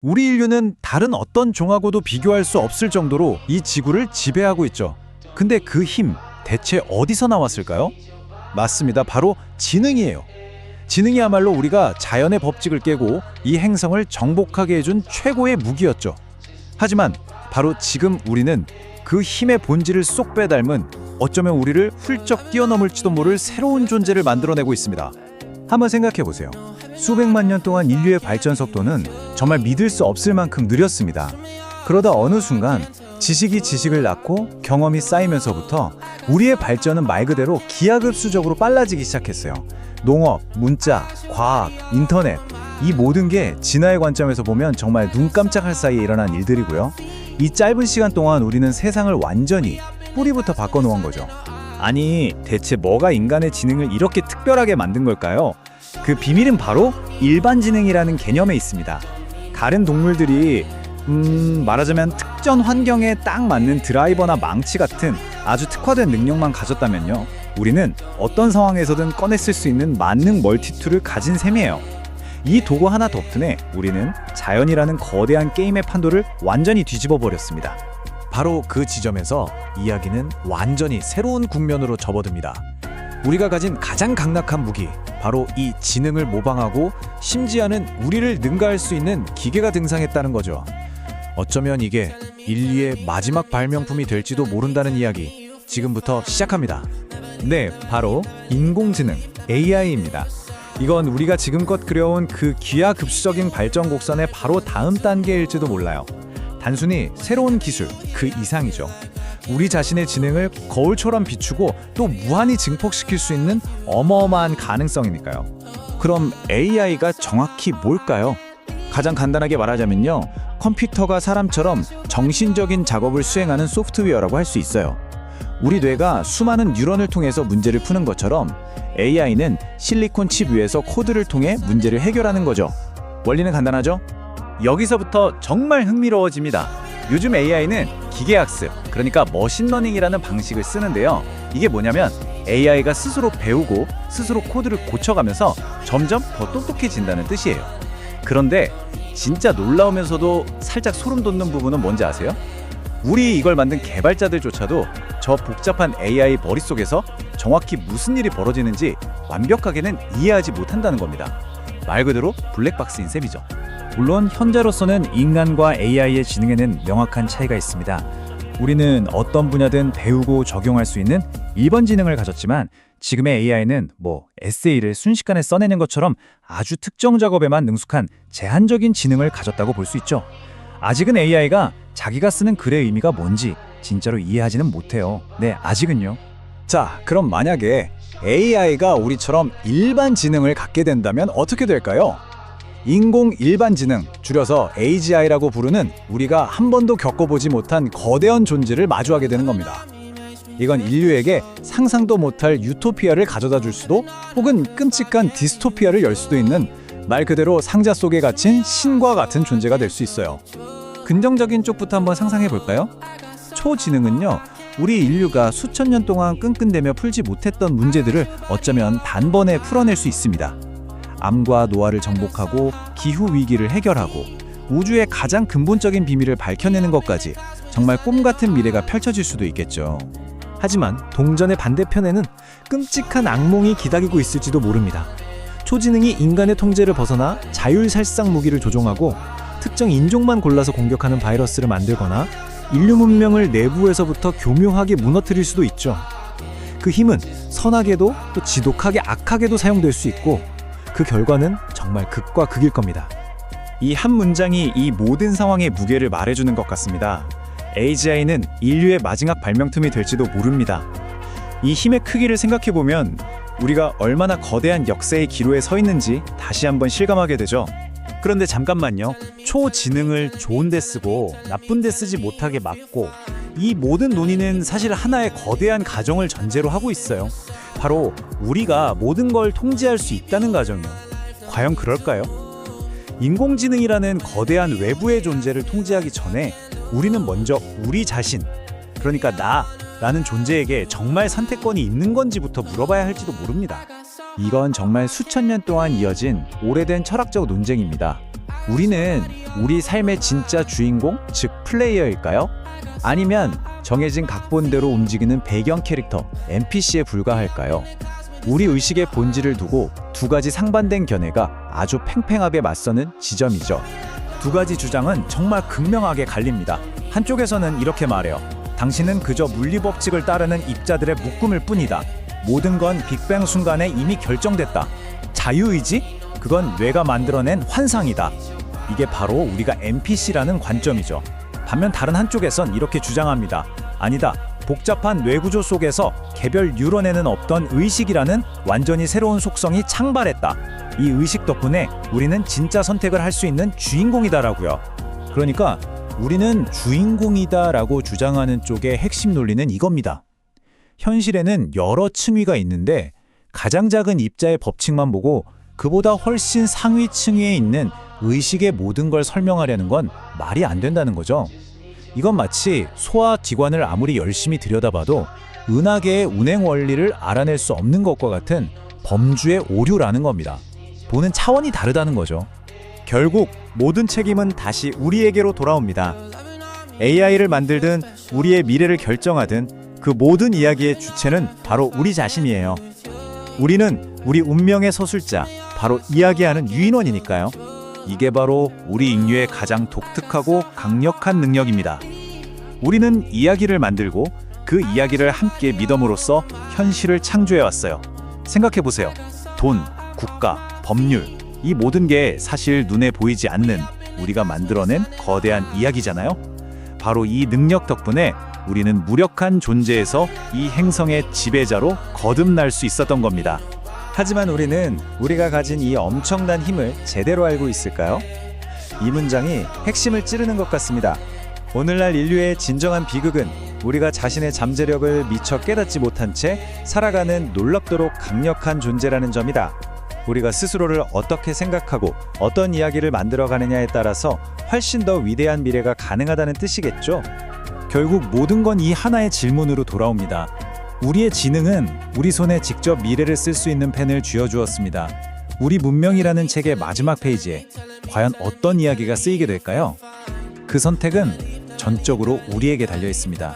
우리 인류는 다른 어떤 종하고도 비교할 수 없을 정도로 이 지구를 지배하고 있죠. 근데 그 힘, 대체 어디서 나왔을까요? 맞습니다. 바로 지능이에요. 지능이야말로 우리가 자연의 법칙을 깨고 이 행성을 정복하게 해준 최고의 무기였죠. 하지만 바로 지금 우리는 그 힘의 본질을 쏙 빼닮은, 어쩌면 우리를 훌쩍 뛰어넘을지도 모를 새로운 존재를 만들어내고 있습니다. 한번 생각해보세요. 수백만 년 동안 인류의 발전 속도는 정말 믿을 수 없을 만큼 느렸습니다. 그러다 어느 순간 지식이 지식을 낳고 경험이 쌓이면서부터 우리의 발전은 말 그대로 기하급수적으로 빨라지기 시작했어요. 농업, 문자, 과학, 인터넷, 이 모든 게 진화의 관점에서 보면 정말 눈 깜짝할 사이에 일어난 일들이고요. 이 짧은 시간 동안 우리는 세상을 완전히 뿌리부터 바꿔놓은 거죠. 아니, 대체 뭐가 인간의 지능을 이렇게 특별하게 만든 걸까요? 그 비밀은 바로 일반지능이라는 개념에 있습니다. 다른 동물들이 말하자면 특정 환경에 딱 맞는 드라이버나 망치 같은 아주 특화된 능력만 가졌다면요, 우리는 어떤 상황에서든 꺼냈을 수 있는 만능 멀티툴을 가진 셈이에요. 이 도구 하나 덕분에 우리는 자연이라는 거대한 게임의 판도를 완전히 뒤집어 버렸습니다. 바로 그 지점에서 이야기는 완전히 새로운 국면으로 접어듭니다. 우리가 가진 가장 강력한 무기, 바로 이 지능을 모방하고 심지어는 우리를 능가할 수 있는 기계가 등장했다는 거죠. 어쩌면 이게 인류의 마지막 발명품이 될지도 모른다는 이야기, 지금부터 시작합니다. 네, 바로 인공지능, AI입니다. 이건 우리가 지금껏 그려온 그 기하급수적인 발전 곡선의 바로 다음 단계일지도 몰라요. 단순히 새로운 기술, 그 이상이죠. 우리 자신의 지능을 거울처럼 비추고 또 무한히 증폭시킬 수 있는 어마어마한 가능성이니까요. 그럼 AI가 정확히 뭘까요? 가장 간단하게 말하자면요, 컴퓨터가 사람처럼 정신적인 작업을 수행하는 소프트웨어라고 할 수 있어요. 우리 뇌가 수많은 뉴런을 통해서 문제를 푸는 것처럼 AI는 실리콘 칩 위에서 코드를 통해 문제를 해결하는 거죠. 원리는 간단하죠? 여기서부터 정말 흥미로워집니다. 요즘 AI는 기계학습, 그러니까 머신러닝이라는 방식을 쓰는데요. 이게 뭐냐면 AI가 스스로 배우고 스스로 코드를 고쳐가면서 점점 더 똑똑해진다는 뜻이에요. 그런데 진짜 놀라우면서도 살짝 소름 돋는 부분은 뭔지 아세요? 우리 이걸 만든 개발자들조차도 저 복잡한 AI 머릿속에서 정확히 무슨 일이 벌어지는지 완벽하게는 이해하지 못한다는 겁니다. 말 그대로 블랙박스인 셈이죠. 물론 현재로서는 인간과 AI의 지능에는 명확한 차이가 있습니다. 우리는 어떤 분야든 배우고 적용할 수 있는 일반 지능을 가졌지만 지금의 AI는 에세이를 순식간에 써내는 것처럼 아주 특정 작업에만 능숙한 제한적인 지능을 가졌다고 볼 수 있죠. 아직은 AI가 자기가 쓰는 글의 의미가 뭔지 진짜로 이해하지는 못해요. 네, 아직은요. 자, 그럼 만약에 AI가 우리처럼 일반 지능을 갖게 된다면 어떻게 될까요? 인공 일반지능, 줄여서 AGI라고 부르는 우리가 한 번도 겪어보지 못한 거대한 존재를 마주하게 되는 겁니다. 이건 인류에게 상상도 못할 유토피아를 가져다 줄 수도, 혹은 끔찍한 디스토피아를 열 수도 있는, 말 그대로 상자 속에 갇힌 신과 같은 존재가 될 수 있어요. 긍정적인 쪽부터 한번 상상해 볼까요? 초지능은요, 우리 인류가 수천 년 동안 끙끙대며 풀지 못했던 문제들을 어쩌면 단번에 풀어낼 수 있습니다. 암과 노화를 정복하고 기후 위기를 해결하고 우주의 가장 근본적인 비밀을 밝혀내는 것까지, 정말 꿈 같은 미래가 펼쳐질 수도 있겠죠. 하지만 동전의 반대편에는 끔찍한 악몽이 기다리고 있을지도 모릅니다. 초지능이 인간의 통제를 벗어나 자율살상 무기를 조종하고 특정 인종만 골라서 공격하는 바이러스를 만들거나 인류 문명을 내부에서부터 교묘하게 무너뜨릴 수도 있죠. 그 힘은 선하게도 또 지독하게 악하게도 사용될 수 있고, 그 결과는 정말 극과 극일 겁니다. 이 한 문장이 이 모든 상황의 무게를 말해주는 것 같습니다. AGI는 인류의 마지막 발명품이 될지도 모릅니다. 이 힘의 크기를 생각해보면 우리가 얼마나 거대한 역사의 기로에 서 있는지 다시 한번 실감하게 되죠. 그런데 잠깐만요. 초지능을 좋은 데 쓰고 나쁜 데 쓰지 못하게 막고, 이 모든 논의는 사실 하나의 거대한 가정을 전제로 하고 있어요. 바로 우리가 모든 걸 통제할 수 있다는 가정이요. 과연 그럴까요? 인공지능이라는 거대한 외부의 존재를 통제하기 전에 우리는 먼저 우리 자신, 그러니까 나라는 존재에게 정말 선택권이 있는 건지부터 물어봐야 할지도 모릅니다. 이건 정말 수천 년 동안 이어진 오래된 철학적 논쟁입니다. 우리는 우리 삶의 진짜 주인공, 즉 플레이어일까요? 아니면 정해진 각본대로 움직이는 배경 캐릭터, NPC에 불과할까요? 우리 의식의 본질을 두고 두 가지 상반된 견해가 아주 팽팽하게 맞서는 지점이죠. 두 가지 주장은 정말 극명하게 갈립니다. 한쪽에서는 이렇게 말해요. 당신은 그저 물리법칙을 따르는 입자들의 묶음일 뿐이다. 모든 건 빅뱅 순간에 이미 결정됐다. 자유의지? 그건 뇌가 만들어낸 환상이다. 이게 바로 우리가 NPC라는 관점이죠. 반면 다른 한쪽에선 이렇게 주장합니다. 아니다. 복잡한 뇌구조 속에서 개별 뉴런에는 없던 의식이라는 완전히 새로운 속성이 창발했다. 이 의식 덕분에 우리는 진짜 선택을 할 수 있는 주인공이다라고요. 그러니까 우리는 주인공이다라고 주장하는 쪽의 핵심 논리는 이겁니다. 현실에는 여러 층위가 있는데 가장 작은 입자의 법칙만 보고 그보다 훨씬 상위 층위에 있는 의식의 모든 걸 설명하려는 건 말이 안 된다는 거죠. 이건 마치 소와 기관을 아무리 열심히 들여다봐도 은하계의 운행 원리를 알아낼 수 없는 것과 같은 범주의 오류라는 겁니다. 보는 차원이 다르다는 거죠. 결국 모든 책임은 다시 우리에게로 돌아옵니다. AI를 만들든 우리의 미래를 결정하든 그 모든 이야기의 주체는 바로 우리 자신이에요. 우리는 우리 운명의 서술자, 바로 이야기하는 유인원이니까요. 이게 바로 우리 인류의 가장 독특하고 강력한 능력입니다. 우리는 이야기를 만들고 그 이야기를 함께 믿음으로써 현실을 창조해왔어요. 생각해보세요. 돈, 국가, 법률, 이 모든 게 사실 눈에 보이지 않는 우리가 만들어낸 거대한 이야기잖아요. 바로 이 능력 덕분에 우리는 무력한 존재에서 이 행성의 지배자로 거듭날 수 있었던 겁니다. 하지만 우리는 우리가 가진 이 엄청난 힘을 제대로 알고 있을까요? 이 문장이 핵심을 찌르는 것 같습니다. 오늘날 인류의 진정한 비극은 우리가 자신의 잠재력을 미처 깨닫지 못한 채 살아가는 놀랍도록 강력한 존재라는 점이다. 우리가 스스로를 어떻게 생각하고 어떤 이야기를 만들어가느냐에 따라서 훨씬 더 위대한 미래가 가능하다는 뜻이겠죠. 결국 모든 건 이 하나의 질문으로 돌아옵니다. 우리의 지능은 우리 손에 직접 미래를 쓸 수 있는 펜을 쥐어주었습니다. 우리 문명이라는 책의 마지막 페이지에 과연 어떤 이야기가 쓰이게 될까요? 그 선택은 전적으로 우리에게 달려 있습니다.